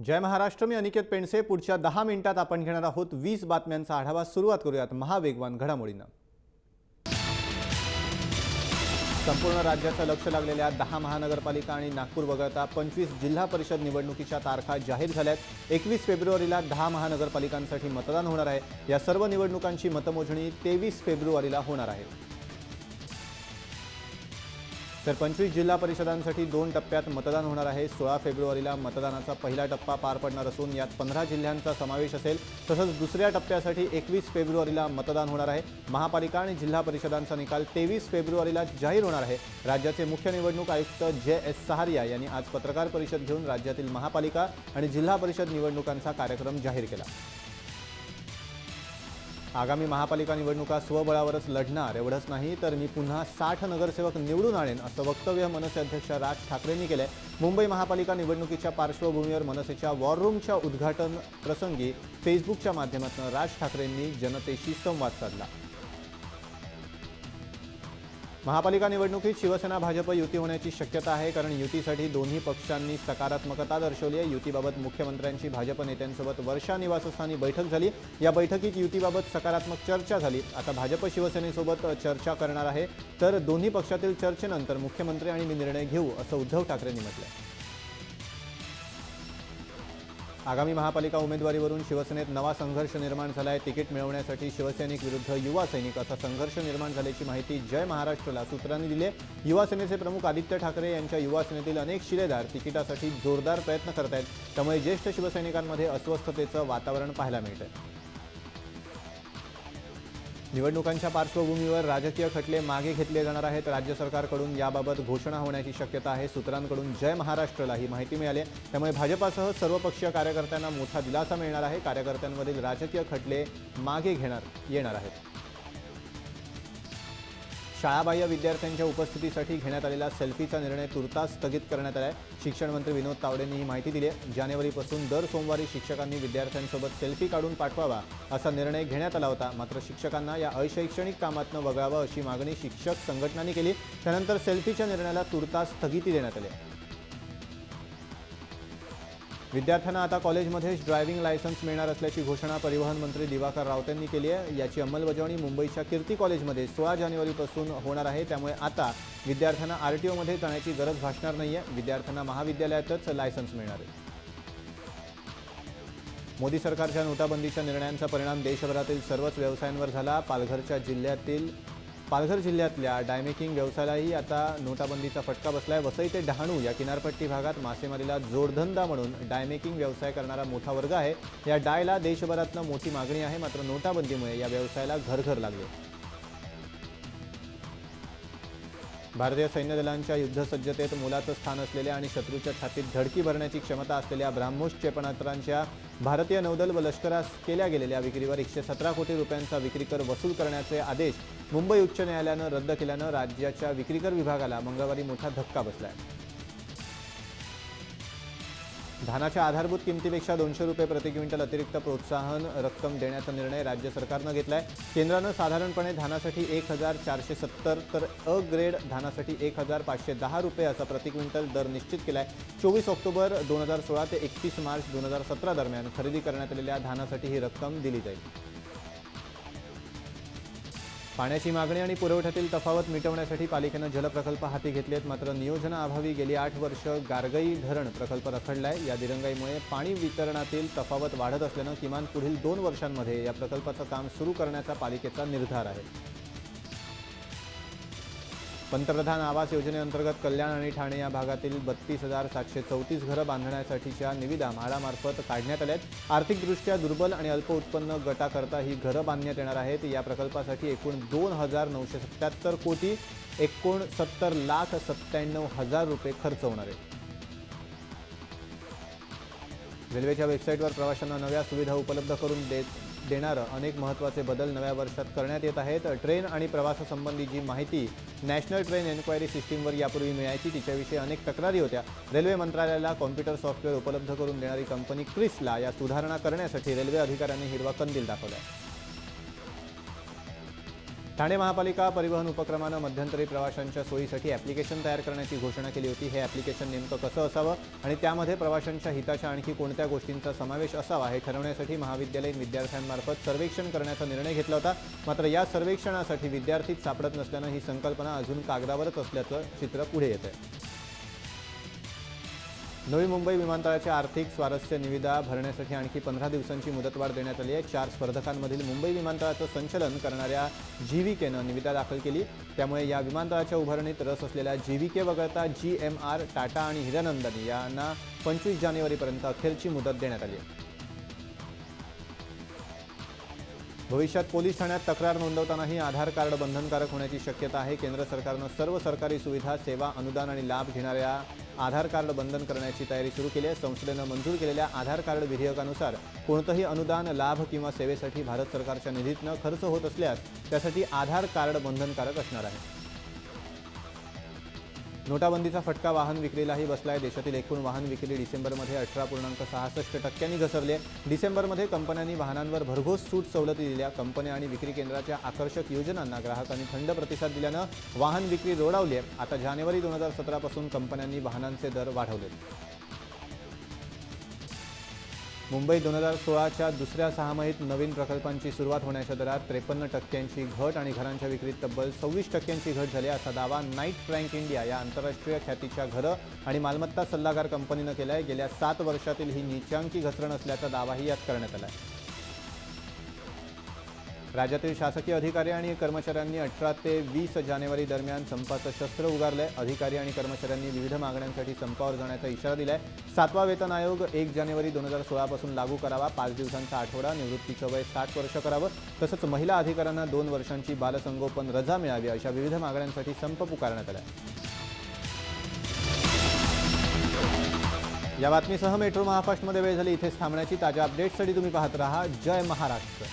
जय महाराष्ट्र. मी अनिकेत पेंडसे. पुढच्या 10 मिनिटात आपण घेणार आहोत 20 बातम्यांचा आढावा. सुरुवात करूयात महावेगवान घडामोडींना. संपूर्ण राज्याचं लक्ष लागलेल्या 10 महानगरपालिका आणि नागपूर वगळता 25 जिल्हा परिषद निवडणुकीच्या तारखा जाहीर झाल्यात. 21 फेब्रुवारीला 10 महानगरपालिकांसाठी मतदान होणार आहे. या सर्व निवडणुकांची मतमोजणी 23 फेब्रुवारीला होणार आहे. तर 25 जिल्हा परिषदांसाठी 2 टप्प्यात मतदान होणार आहे. 16 फेब्रुवारीला मतदानाचा पहिला टप्पा पार पडणार असून यात 15 जिल्ह्यांचा समावेश असेल. तसंच दुसऱ्या टप्प्यासाठी 21 फेब्रुवारीला मतदान होणार आहे. महापालिका आणि जिल्हा परिषदांचा निकाल 23 फेब्रुवारीला जाहीर होणार आहे. राज्याचे मुख्य निवडणूक आयुक्त जे.एस. सहारिया यांनी आज पत्रकार परिषद घेऊन राज्यातील महापालिका आणि जिल्हा परिषद निवडणुकांचा कार्यक्रम जाहीर केला. आगामी महापालिका निवडणुका स्वबळावरच लढणार एवढंच नाही तर मी पुन्हा 60 नगरसेवक निवडून आणेन असं वक्तव्य मनसे अध्यक्ष राज ठाकरेंनी केलंय. मुंबई महापालिका निवडणुकीच्या पार्श्वभूमीवर मनसेच्या वॉर रूमच्या उद्घाटन प्रसंगी फेसबुकच्या माध्यमातून राज ठाकरेंनी जनतेशी संवाद साधला. महापालिका निवडणुकीत शिवसेना भाजप युती होण्याची शक्यता आहे, कारण युतीसाठी दोन्ही पक्षांनी सकारात्मकता दर्शवली आहे. युतीबाबत मुख्यमंत्र्यांची भाजप नेत्यांसोबत वर्षा निवासस्थानी बैठक झाली. या बैठकीत युतीबाबत सकारात्मक चर्चा झाली. आता भाजप शिवसेनेसोबत चर्चा करणार आहे. तर दोन्ही पक्षातील चर्चेनंतर मुख्यमंत्री आणि मी निर्णय घेऊ असं उद्धव ठाकरेंनी म्हटलंय. आगामी महापालिका उमेदवारीवरून शिवसेनेत नवा संघर्ष निर्माण झाला आहे. तिकीट मिळवण्यासाठी शिवसैनिक विरुद्ध युवा सैनिक असा संघर्ष निर्माण झाल्याची माहिती जय महाराष्ट्रला सूत्रांनी दिली आहे. युवा सेनेचे प्रमुख आदित्य ठाकरे यांच्या युवा सेनेतील अनेक शिलेदार तिकिटासाठी जोरदार प्रयत्न करत आहेत. त्यामुळे ज्येष्ठ शिवसैनिकांमध्ये अस्वस्थतेचं वातावरण पाहायला मिळतंय. निवडणुकांच्या पार्श्वभूमीवर राजकीय खटले मागे घेतले जाणार आहेत. राज्य सरकारकडून याबाबत घोषणा होण्याची शक्यता आहे. सूत्रांकडून जय महाराष्ट्रला ही माहिती मिळाली. त्यामुळे भाजपासह सर्वपक्षीय कार्यकर्त्यांना मोठा दिलासा मिळणार आहे. कार्यकर्त्यांमधील राजकीय खटले मागे येणार आहेत. शाळाबाह्य विद्यार्थ्यांच्या उपस्थितीसाठी घेण्यात आलेला सेल्फीचा निर्णय तुर्तास स्थगित करण्यात आला आहे. शिक्षण मंत्री विनोद तावडेंनी ही माहिती दिली आहे. जानेवारीपासून दर सोमवारी शिक्षकांनी विद्यार्थ्यांसोबत सेल्फी काढून पाठवावा असा निर्णय घेण्यात आला होता. मात्र शिक्षकांना या अशैक्षणिक कामातनं वगळावं अशी मागणी शिक्षक संघटनांनी केली. त्यानंतर सेल्फीच्या निर्णयाला तुर्तास स्थगिती देण्यात आली. विद्यार्थ्यांना आता कॉलेजमध्येच ड्रायव्हिंग लायसन्स मिळणार असल्याची घोषणा परिवहन मंत्री दिवाकर रावतेंनी केली आहे. याची अंमलबजावणी मुंबईच्या कीर्ती कॉलेजमध्ये 16 जानेवारीपासून होणार आहे. त्यामुळे आता विद्यार्थ्यांना आरटीओमध्ये जाण्याची गरज भासणार नाहीये. विद्यार्थ्यांना महाविद्यालयातच लायसन्स मिळणार आहे. मोदी सरकारच्या नोटाबंदीच्या निर्णयांचा परिणाम देशभरातील सर्वच व्यवसायांवर झाला. पालघर जिल्ह्यातल्या डायमेकिंग व्यवसायालाही आता नोटाबंदीचा फटका बसलाय. वसई ते डहाणू या किनारपट्टी भागात मासेमारीला जोडधंदा म्हणून डायमेकिंग व्यवसाय करणारा मोठा वर्ग आहे. या डायला देशभरातनं मोठी मागणी आहे. मात्र नोटाबंदीमुळे या व्यवसायाला घरघर लागले. भारतीय सैन्य दलांच्या युद्धसज्जतेत मोलाचं स्थान असलेल्या आणि शत्रूच्या छातीत धडकी भरण्याची क्षमता असलेल्या ब्राह्मोस क्षेपणास्त्रांच्या भारतीय नौदल व लष्करास केल्या गेलेल्या विक्रीवर 117 कोटी रुपयांचा विक्री कर वसूल करण्याचे आदेश मुंबई उच्च न्यायालयानं रद्द केल्यानं राज्याच्या विक्रीकर विभागाला मंगळवारी मोठा धक्का बसलाय. धानाच्या आधारभूत किमतीपेक्षा 200 रुपये प्रति क्विंटल अतिरिक्त प्रोत्साहन रक्कम देण्याचा निर्णय राज्य सरकारनं घेतलाय. केंद्रानं साधारणपणे धानासाठी 1470 तर अ ग्रेड धानासाठी 1510 रुपये असा प्रति क्विंटल दर निश्चित केलाय. 24 ऑक्टोबर 2016 ते 31 मार्च 2017 दरम्यान खरेदी करण्यात आलेल्या धानासाठी ही रक्कम दिली जाईल. पाण्याची मागणी आणि पुरवठ्यातील तफावत मिटवण्यासाठी पालिकेनं जलप्रकल्प हाती घेतलेत. मात्र नियोजनाअभावी गेली 8 वर्ष गारगई धरण प्रकल्प रखडलाय. या दिरंगाईमुळे पाणी वितरणातील तफावत वाढत असल्यानं किमान पुढील 2 वर्षांमध्ये या प्रकल्पाचं काम सुरू करण्याचा पालिकेचा निर्धार आहे. पंतप्रधान आवास योजनेअंतर्गत कल्याण आणि ठाणे या भागातील 32,734 घरं बांधण्यासाठीच्या निविदा म्हाडामार्फत काढण्यात आल्या आहेत. आर्थिकदृष्ट्या दुर्बल आणि अल्प उत्पन्न गटाकरता ही घरं बांधण्यात येणार आहेत. या प्रकल्पासाठी एकूण 2,977 कोटी 69,97,000 रुपये खर्च होणार आहे. रेल्वेच्या वेबसाईटवर प्रवाशांना नव्या सुविधा उपलब्ध करून देणारं अनेक महत्त्वाचे बदल नव्या वर्षात करण्यात येत आहेत. ट्रेन आणि प्रवासासंबंधी जी माहिती नॅशनल ट्रेन एन्क्वायरी सिस्टीमवर यापूर्वी मिळायची तिच्याविषयी अनेक तक्रारी होत्या. रेल्वे मंत्रालयाला कॉम्प्युटर सॉफ्टवेअर उपलब्ध करून देणारी कंपनी क्रिसला या सुधारणा करण्यासाठी रेल्वे अधिकाऱ्यांनी हिरवा कंदील दाखवला. ठाणे महापालिका परिवहन उपक्रमानं मध्यंतरी प्रवाशांच्या सोयीसाठी ॲप्लिकेशन तयार करण्याची घोषणा केली होती. हे ॲप्लिकेशन नेमकं कसं असावं आणि त्यामध्ये प्रवाशांच्या हिताच्या आणखी कोणत्या गोष्टींचा समावेश असावा हे ठरवण्यासाठी महाविद्यालयीन विद्यार्थ्यांमार्फत सर्वेक्षण करण्याचा निर्णय घेतला होता. मात्र या सर्वेक्षणासाठी विद्यार्थीच सापडत नसल्यानं ही संकल्पना अजून कागदावरच असल्याचं चित्र पुढे येत आहे. नवी मुंबई विमानतळाच्या आर्थिक स्वारस्य निविदा भरण्यासाठी आणखी 15 दिवसांची मुदतवाढ देण्यात आली आहे. 4 स्पर्धकांमधील मुंबई विमानतळाचं संचालन करणाऱ्या GVKनं निविदा दाखल केली. त्यामुळे या विमानतळाच्या उभारणीत रस असलेल्या GVK वगळता GMR, टाटा आणि हिरानंदानी यांना 25 जानेवारीपर्यंत अखेरची मुदत देण्यात आली आहे. भविष्यात पोलीस ठाण्यात तक्रार नोंदवतानाही आधार कार्ड बंधनकारक होण्याची शक्यता आहे. केंद्र सरकारनं सर्व सरकारी सुविधा, सेवा, अनुदान आणि लाभ घेणाऱ्या आधार कार्ड बंधन करण्याची तयारी सुरू केली आहे. संसदेनं मंजूर केलेल्या आधार कार्ड विधेयकानुसार कोणतंही अनुदान, लाभ किंवा सेवेसाठी भारत सरकारच्या निधीतनं खर्च होत असल्यास त्यासाठी आधार कार्ड बंधनकारक असणार आहे. नोटाबंदीचा फटका वाहन विक्रीलाही बसलाय. देशातील एकूण वाहन विक्री डिसेंबरमध्ये 18.66% घसरली आहे. डिसेंबरमध्ये कंपन्यांनी वाहनांवर भरघोस सूट सवलती दिल्या. कंपन्या आणि विक्री केंद्राच्या आकर्षक योजनांना ग्राहकांनी थंड प्रतिसाद दिल्यानं वाहन विक्री रोडावली आहे. आता जानेवारी 2017 पासून कंपन्यांनी वाहनांचे दर वाढवले. मुंबई 2016च्या दुसऱ्या सहामाहीत नवीन प्रकल्पांची सुरुवात होण्याच्या दरात 53% घट आणि घरांच्या विक्रीत तब्बल 26% घट झाली असा दावा नाईट फ्रँक इंडिया या आंतरराष्ट्रीय ख्यातीच्या घरं आणि मालमत्ता सल्लागार कंपनीनं केला आहे. गेल्या 7 वर्षातील ही नीचांकी घसरण असल्याचा दावाही यात करण्यात आला आहे. राज्यातील शासकीय अधिकारी आणि कर्मचाऱ्यांनी 18 ते 20 जानेवारी दरम्यान संपाचं शस्त्र उगारलंय. अधिकारी आणि कर्मचाऱ्यांनी विविध मागण्यांसाठी संपावर जाण्याचा इशारा दिलाय. 7वा वेतन आयोग 1 जानेवारी 2016 पासून लागू करावा. 5 दिवसांचा आठवडा, निवृत्तीचं वय 60 वर्ष करावं. तसंच महिला अधिकाऱ्यांना 2 वर्षांची बालसंगोपन रजा मिळावी अशा विविध मागण्यांसाठी संप पुकारण्यात आला. या बातमीसह मेट्रो महाफास्टमध्ये वेळ झाली इथेच थांबण्याची. ताज्या अपडेट्ससाठी तुम्ही पाहत राहा जय महाराष्ट्र.